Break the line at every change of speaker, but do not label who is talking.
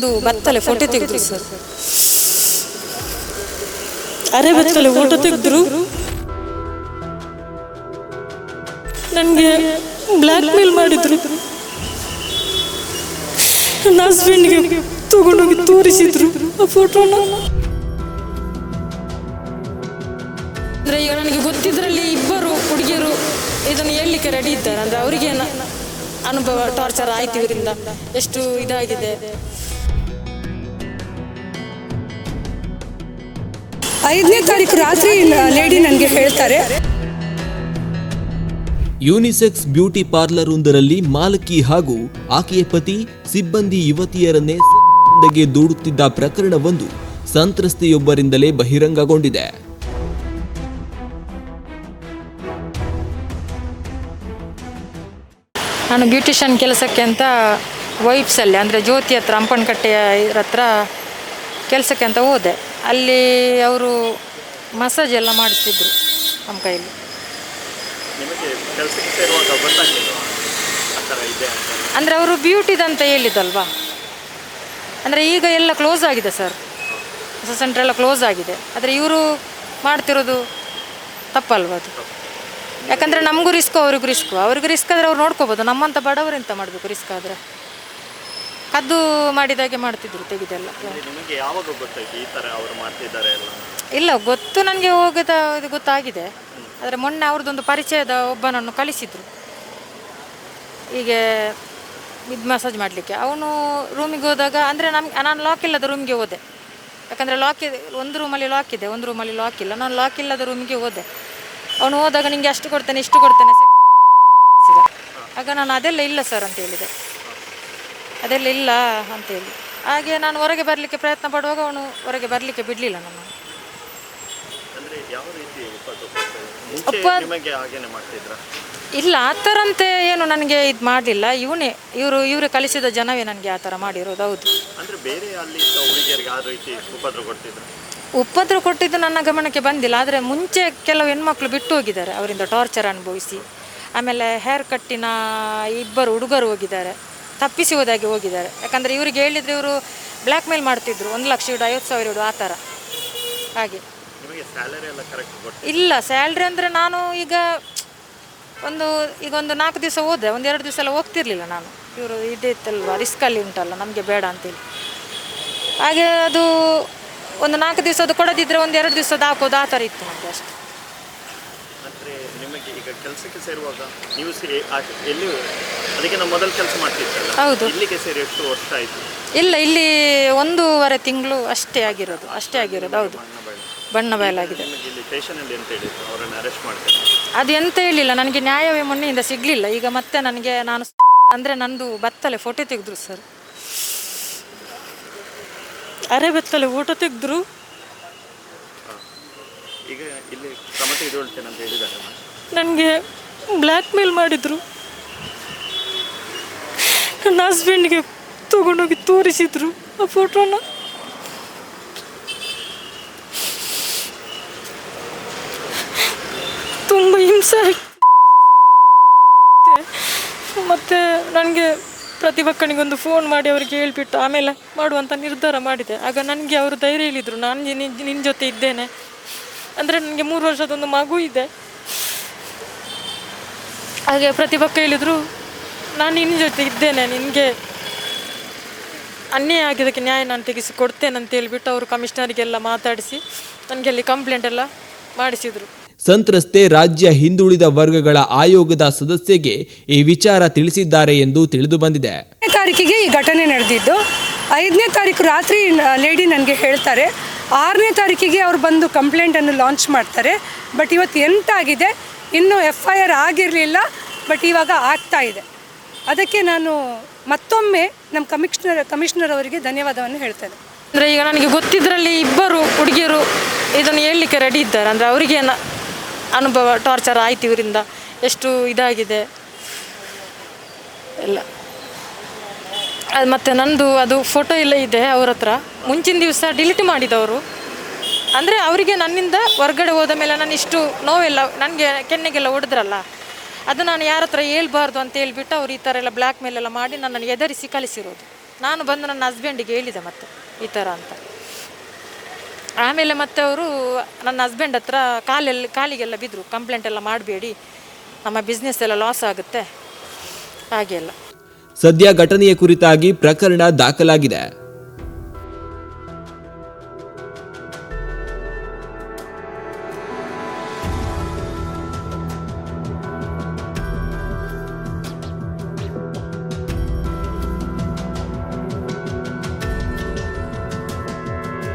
ಅದು ಬತ್ತಲೆ photo ತೆಗೆದ್ರು sir. ಅರೆ ಬತ್ತಲೆ photo ತೆಗೆದ್ರು. ನನಗೆ ಬ್ಲ್ಯಾಕ್ ಮೇಲ್ ಮಾಡಿದ್ರು. ನನ್ನ ಹಸ್ಬೆಂಡ್ಗೆ ತಗೊಂಡೋಗಿ ತೋರಿಸಿದ್ರು ಆ ಫೋಟೋನ. ಅಂದರೆ ಈಗ ನನಗೆ ಗೊತ್ತಿದ್ರಲ್ಲಿ ಇಬ್ಬರು ಹುಡುಗಿಯರು ಇದನ್ನು ಹೇಳಲಿಕ್ಕೆ ರೆಡಿ ಇದ್ದಾರೆ. ಅಂದರೆ ಅವರಿಗೆ ಅನುಭವ ಟಾರ್ಚರ್ ಆಯ್ತು, ಇವರಿಂದ ಎಷ್ಟು ಇದಾಗಿದೆ.
5ನೇ ತಾರೀಕು ರಾತ್ರಿ ಲೇಡಿ ನನಗೆ ಹೇಳ್ತಾರೆ,
ಯೂನಿಸೆಕ್ಸ್ ಬ್ಯೂಟಿ ಪಾರ್ಲರ್ ಒಂದರಲ್ಲಿ ಮಾಲಕಿ ಹಾಗೂ ಆಕೆಯ ಪತಿ ಸಿಬ್ಬಂದಿ ಯುವತಿಯರನ್ನೇ ಗೆ ದೂಡುತ್ತಿದ್ದ ಪ್ರಕರಣವೊಂದು ಸಂತ್ರಸ್ತೆಯೊಬ್ಬರಿಂದಲೇ ಬಹಿರಂಗಗೊಂಡಿದೆ.
ನಾನು ಬ್ಯೂಟಿಷಿಯನ್ ಕೆಲಸಕ್ಕೆ ಅಂತ ವೈಟ್ಸಲ್ಲಿ ಅಂದರೆ ಜ್ಯೋತಿ ಹತ್ರ ಅಂಪನಕಟ್ಟೆಯ ಹತ್ರ ಕೆಲಸಕ್ಕೆ ಅಂತ ಹೋದೆ. ಅಲ್ಲಿ ಅವರು ಮಸಾಜ್ ಎಲ್ಲ ಮಾಡಿಸ್ತಿದ್ರು ನಮ್ಮ ಕೈಯಲ್ಲಿ. ಅಂದರೆ ಅವರು ಬ್ಯೂಟಿದಂತ ಹೇಳಿದಲ್ವಾ. ಅಂದರೆ ಈಗ ಎಲ್ಲ ಕ್ಲೋಸ್ ಆಗಿದೆ ಸರ್, ಹೊಸ ಸೆಂಟ್ರ್ ಎಲ್ಲ ಕ್ಲೋಸ್ ಆಗಿದೆ. ಆದರೆ ಇವರು ಮಾಡ್ತಿರೋದು ತಪ್ಪಲ್ವ ಅದು? ಯಾಕಂದರೆ ನಮಗೂ ರಿಸ್ಕು, ಅವ್ರಿಗೂ ರಿಸ್ಕು. ಅವ್ರಿಗೂ ರಿಸ್ಕ್ ಆದರೆ ಅವ್ರು ನೋಡ್ಕೋಬೋದು, ನಮ್ಮಂಥ ಬಡವರು ಎಂತ ಮಾಡಬೇಕು ರಿಸ್ಕ್ ಆದರೆ? ಕದ್ದು ಮಾಡಿದಾಗೆ ಮಾಡ್ತಿದ್ರು, ತೆಗೆದೆಲ್ಲ. ಇಲ್ಲ, ಗೊತ್ತು ನನಗೆ ಹೋಗದ ಇದು ಗೊತ್ತಾಗಿದೆ. ಆದರೆ ಮೊನ್ನೆ ಅವ್ರದ್ದೊಂದು ಪರಿಚಯದ ಒಬ್ಬನನ್ನು ಕಳಿಸಿದ್ರು ಹೀಗೆ ಇದು ಮಸಾಜ್ ಮಾಡಲಿಕ್ಕೆ. ಅವನು ರೂಮಿಗೆ ಹೋದಾಗ ಅಂದರೆ ನಾನು ಲಾಕ್ ಇಲ್ಲದ ರೂಮಿಗೆ ಹೋದೆ. ಯಾಕಂದರೆ ಒಂದು ರೂಮಲ್ಲಿ ಲಾಕ್ ಇದೆ, ಒಂದು ರೂಮಲ್ಲಿ ಲಾಕ್ ಇಲ್ಲ. ನಾನು ಲಾಕ್ ಇಲ್ಲದ ರೂಮಿಗೆ ಹೋದೆ. ಅವನು ಹೋದಾಗ ನಿಮಗೆ ಅಷ್ಟು ಕೊಡ್ತೇನೆ, ಇಷ್ಟು ಕೊಡ್ತೇನೆ ಆಗ ನಾನು ಅದೆಲ್ಲ ಇಲ್ಲ ಸರ್ ಅಂತ ಹೇಳಿದೆ. ಅದೆಲ್ಲ ಇಲ್ಲ ಅಂತೇಳಿ ಹಾಗೆ ನಾನು ಹೊರಗೆ ಬರಲಿಕ್ಕೆ ಪ್ರಯತ್ನ ಪಡುವಾಗ ಅವನು ಹೊರಗೆ ಬರಲಿಕ್ಕೆ ಬಿಡಲಿಲ್ಲ ನನ್ನ. ಇಲ್ಲ, ಆ ಥರಂತೆ ಏನು ನನಗೆ ಇದು ಮಾಡಲಿಲ್ಲ. ಇವರು ಕಲಿಸಿದ ಜನವೇ ನನಗೆ ಆ ಥರ ಮಾಡಿರೋದು. ಹೌದು, ಉಪದ್ರ ಕೊಟ್ಟಿದ್ದು ನನ್ನ ಗಮನಕ್ಕೆ ಬಂದಿಲ್ಲ. ಆದರೆ ಮುಂಚೆ ಕೆಲವು ಹೆಣ್ಮಕ್ಳು ಬಿಟ್ಟು ಹೋಗಿದ್ದಾರೆ, ಅವರಿಂದ ಟಾರ್ಚರ್ ಅನುಭವಿಸಿ. ಆಮೇಲೆ ಹೇರ್ ಕಟ್ಟಿನ ಇಬ್ಬರು ಹುಡುಗರು ಹೋಗಿದ್ದಾರೆ, ತಪ್ಪಿಸಿ ಹೋದಾಗೆ ಹೋಗಿದ್ದಾರೆ. ಯಾಕಂದರೆ ಇವರಿಗೆ ಹೇಳಿದರೆ ಇವರು ಬ್ಲ್ಯಾಕ್ ಮೇಲ್ ಮಾಡ್ತಿದ್ರು, 1,50,000 ಇಡು, 50,000 ಇಡು, ಆ ಥರ. ಹಾಗೆ ಇಲ್ಲ, ಸ್ಯಾಲ್ರಿ ಅಂದರೆ ನಾನು ಈಗ ಒಂದು 4 ದಿವಸ ಹೋದೆ, 1-2 ದಿವಸ ಎಲ್ಲ ಹೋಗ್ತಿರ್ಲಿಲ್ಲ ನಾನು. ಇವರು ಇದಿತ್ತಲ್ವ, ರಿಸ್ಕಲ್ಲಿ ಉಂಟಲ್ಲ, ನಮಗೆ ಬೇಡ ಅಂತೇಳಿ. ಹಾಗೆ ಅದು ಒಂದು 4 ದಿವಸದ್ದು ಕೊಡದಿದ್ದರೆ 1-2 ದಿವಸದ ಹಾಕೋದು, ಆ ಥರ ಇತ್ತು ನಮಗೆ ಅಷ್ಟೇ.
ಕೆಲಸಕ್ಕೆ ಸೇರುವಾಗ ನೀವು ಮೊದಲು ಕೆಲಸ ಮಾಡ್ತಿದ್ದಲ್ಲ?
ಹೌದು.
ಇಲ್ಲಿಗೆ ಸೇರಿ ಎಷ್ಟು ವರ್ಷ ಆಯಿತು?
ಇಲ್ಲ, ಇಲ್ಲಿ 1.5 ತಿಂಗಳು ಅಷ್ಟೇ ಆಗಿರೋದು. ಹೌದು, ಬಣ್ಣ ಬಯಲಾಗಿದೆ. ಅದು ಎಂತ ಹೇಳಿಲ್ಲ ನನಗೆ, ನ್ಯಾಯವೇ ಮೊನ್ನೆಯಿಂದ ಸಿಗಲಿಲ್ಲ. ಈಗ ಮತ್ತೆ ನನಗೆ ನಂದು ಬತ್ತಲೆ ಫೋಟೋ ತೆಗೆದ್ರು ಸರ್. ಅರೆ ಬತ್ತಲೆ ಫೋಟೋ ತೆಗೆದ್ರು.
ಈಗ ಇಲ್ಲಿ ಕ್ರಮ ತೆಗೆದುಕೊಳ್ತೇನೆ ಅಂತ ಹೇಳಿದ್ದಾರೆ.
ನನಗೆ ಬ್ಲ್ಯಾಕ್ ಮೇಲ್ ಮಾಡಿದ್ರು. ನನ್ನ ಹಸ್ಬೆಂಡ್ಗೆ ತಗೊಂಡೋಗಿ ತೋರಿಸಿದ್ರು ಆ ಫೋಟೋನ. ತುಂಬ ಹಿಂಸೆ ಮತ್ತು ನನಗೆ ಪ್ರತಿಭಕ್ಕನಿಗೊಂದು ಫೋನ್ ಮಾಡಿ ಅವರಿಗೆ ಹೇಳ್ಬಿಟ್ಟು ಆಮೇಲೆ ಮಾಡುವಂಥ ನಿರ್ಧಾರ ಮಾಡಿದೆ. ಆಗ ನನಗೆ ಅವರು ಧೈರ್ಯ ಹೇಳಿದರು, ನಾನು ನಿನ್ನ ಜೊತೆ ಇದ್ದೇನೆ. ಅಂದರೆ ನನಗೆ 3 ವರ್ಷದೊಂದು ಮಗು ಇದೆ. ಹಾಗೆ ಪ್ರತಿಭಕ್ಕ ಹೇಳಿದರು, ನಾನು ನಿನ್ನ ಜೊತೆ ಇದ್ದೇನೆ, ನಿನಗೆ ಅನ್ಯಾಯ ಆಗಿದ್ದಕ್ಕೆ ನ್ಯಾಯ ನಾನು ತೆಗೆಸಿ ಕೊಡ್ತೇನೆ ಅಂತ ಹೇಳಿಬಿಟ್ಟು ಅವರು ಕಮಿಷನರಿಗೆಲ್ಲ ಮಾತಾಡಿಸಿ ನನಗೆ ಅಲ್ಲಿ ಕಂಪ್ಲೇಂಟ್ ಎಲ್ಲ ಮಾಡಿಸಿದರು.
ಸಂತ್ರಸ್ತೆ ರಾಜ್ಯ ಹಿಂದುಳಿದ ವರ್ಗಗಳ ಆಯೋಗದ ಸದಸ್ಯಗೆ ಈ ವಿಚಾರ ತಿಳಿಸಿದ್ದಾರೆ ಎಂದು ತಿಳಿದು ಬಂದಿದೆ.
5ನೇ ತಾರೀಕಿಗೆ ಈ ಘಟನೆ ನಡೆದಿದ್ದು. 5ನೇ ತಾರೀಕು ರಾತ್ರಿ ಲೇಡಿ ನನಗೆ ಹೇಳ್ತಾರೆ, 6ನೇ ತಾರೀಕಿಗೆ ಅವರು ಬಂದು ಕಂಪ್ಲೇಂಟನ್ನು ಲಾಂಚ್ ಮಾಡ್ತಾರೆ. ಬಟ್ ಇವತ್ತು ಎಂತಾಗಿದೆ, ಇನ್ನೂ FIR ಆಗಿರಲಿಲ್ಲ, ಬಟ್ ಇವಾಗ ಆಗ್ತಾ ಇದೆ. ಅದಕ್ಕೆ ನಾನು ಮತ್ತೊಮ್ಮೆ ನಮ್ಮ ಕಮಿಷನರ್ ಅವರಿಗೆ ಧನ್ಯವಾದವನ್ನು ಹೇಳ್ತೇನೆ.
ಅಂದರೆ ಈಗ ನನಗೆ ಗೊತ್ತಿದ್ರಲ್ಲಿ ಇಬ್ಬರು ಹುಡುಗಿಯರು ಇದನ್ನು ಹೇಳಲಿಕ್ಕೆ ರೆಡಿ ಇದ್ದಾರೆ. ಅಂದರೆ ಅವರಿಗೆ ಅನುಭವ ಟಾರ್ಚರ್ ಆಯ್ತು, ಇವರಿಂದ ಎಷ್ಟು ಇದಾಗಿದೆ ಎಲ್ಲ. ಅದು ಮತ್ತು ನಂದು ಅದು ಫೋಟೋ ಎಲ್ಲ ಇದೆ ಅವ್ರ ಹತ್ರ. ಮುಂಚಿನ ದಿವಸ ಡಿಲೀಟ್ ಮಾಡಿದವರು. ಅಂದರೆ ಅವರಿಗೆ ನನ್ನಿಂದ ಹೊರಗಡೆ ಹೋದ ಮೇಲೆ ನಾನು ಇಷ್ಟು ನೋವೆಲ್ಲ ನನಗೆ ಕೆನ್ನೆಗೆಲ್ಲ ಹೊಡೆದ್ರಲ್ಲ, ಅದು ನಾನು ಯಾರ ಹತ್ರ ಹೇಳ್ಬಾರ್ದು ಅಂತ ಹೇಳ್ಬಿಟ್ಟು ಅವ್ರು ಈ ಥರ ಎಲ್ಲ ಬ್ಲ್ಯಾಕ್ ಮೇಲೆಲ್ಲ ಮಾಡಿ ನನ್ನನ್ನು ಎದುರಿಸಿ ಕಳಿಸಿರೋದು. ನಾನು ಬಂದು ನನ್ನ ಹಸ್ಬೆಂಡಿಗೆ ಹೇಳಿದೆ ಮತ್ತೆ ಈ ಥರ ಅಂತ. ಆಮೇಲೆ ಮತ್ತೆ ಅವರು ನನ್ನ ಹಸ್ಬೆಂಡ್ ಹತ್ರ ಕಾಲಿಗೆಲ್ಲ ಬಿದ್ದರು, ಕಂಪ್ಲೇಂಟ್ ಎಲ್ಲ ಮಾಡಬೇಡಿ, ನಮ್ಮ ಬಿಸ್ನೆಸ್ ಎಲ್ಲ ಲಾಸ್ ಆಗುತ್ತೆ ಹಾಗೆಲ್ಲ.
ಸದ್ಯ ಘಟನೆಯ ಕುರಿತಾಗಿ ಪ್ರಕರಣ ದಾಖಲಾಗಿದೆ.